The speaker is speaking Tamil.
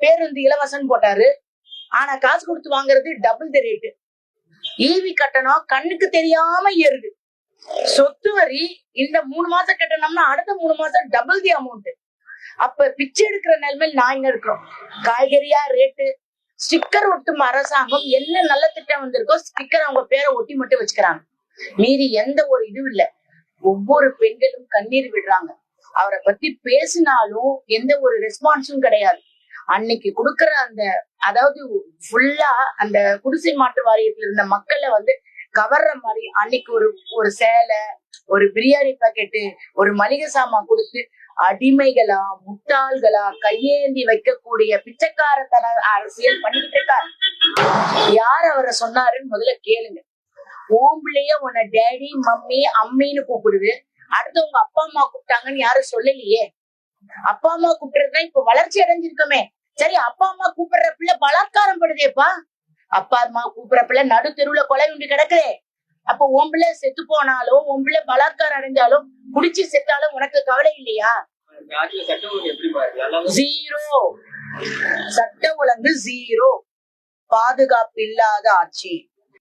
பேருந்து இலவசம் போட்டாரு. ஆனா காசு கொடுத்து வாங்குறது டபுள் த ரேட்டு. ஈவி கட்டணம் கண்ணுக்கு தெரியாம ஏறுது. சொத்து வரி இந்த 3 மாசம் கட்டணம்னா அடுத்த 3 மாசம் டபுள் தி அமௌண்ட். அப்ப பிச்சை எடுக்கிற நிலைமையில் நான் இருக்கிறோம். காய்கறியா ரேட்டு, ஸ்டிக்கர் ஒட்டும் அரசாங்கம். என்ன நல்ல திட்டம் வந்திருக்கோ ஸ்டிக்கர் அவங்க பேரை ஒட்டி மட்டும் வச்சுக்கிறாங்க. மீறி எந்த ஒரு இதுவும் இல்ல. ஒவ்வொரு பெண்களும் கண்ணீர் விடுறாங்க. அவரை பத்தி பேசினாலும் எந்த ஒரு ரெஸ்பான்ஸும் கிடையாது. அன்னைக்கு கொடுக்கற அந்த அதாவது ஃபுல்லா அந்த குடிசை மாற்று வாரியத்துல இருந்த மக்களை கவர்ற மாதிரி அன்னைக்கு ஒரு சேலை, ஒரு பிரியாணி பாக்கெட்டு, ஒரு மளிகை சாமான் கொடுத்து அடிமைகளா முட்டாள்களா கையேந்தி வைக்கக்கூடிய பிச்சைக்காரத்தன அரசியல் பண்ணிக்கிட்டு இருக்காரு. யார் அவரை சொன்னாருன்னு முதல்ல கேளுங்க. ஓம்பிள்ளைய உன்னை டேடி மம்மி அம்மின்னு கூப்பிடுது. அடுத்து உங்க அப்பா அம்மா கூப்பிட்டாங்கன்னு யாரும் சொல்லலையே. அப்பா அம்மா கூப்பிடுறதுதான் இப்ப வளர்ச்சி அடைஞ்சிருக்கோமே. சரி, அப்பா அம்மா கூப்பிடுற பிள்ளை பலாத்காரம் படுதேப்பா. அப்பா அம்மா கூப்பிடுற பிள்ளை நடு தெருவுல கொலை உண்டு கிடக்குதே. அப்ப உன் பிள்ளை செத்து போனாலும் உன் பிள்ளை பலாத்காரம் அடைஞ்சாலும் குடிச்சு செத்தாலும் உனக்கு கவலை இல்லையா? ஜீரோ. சட்ட ஒழுங்கு ஜீரோ. பாதுகாப்பு இல்லாத ஆட்சி.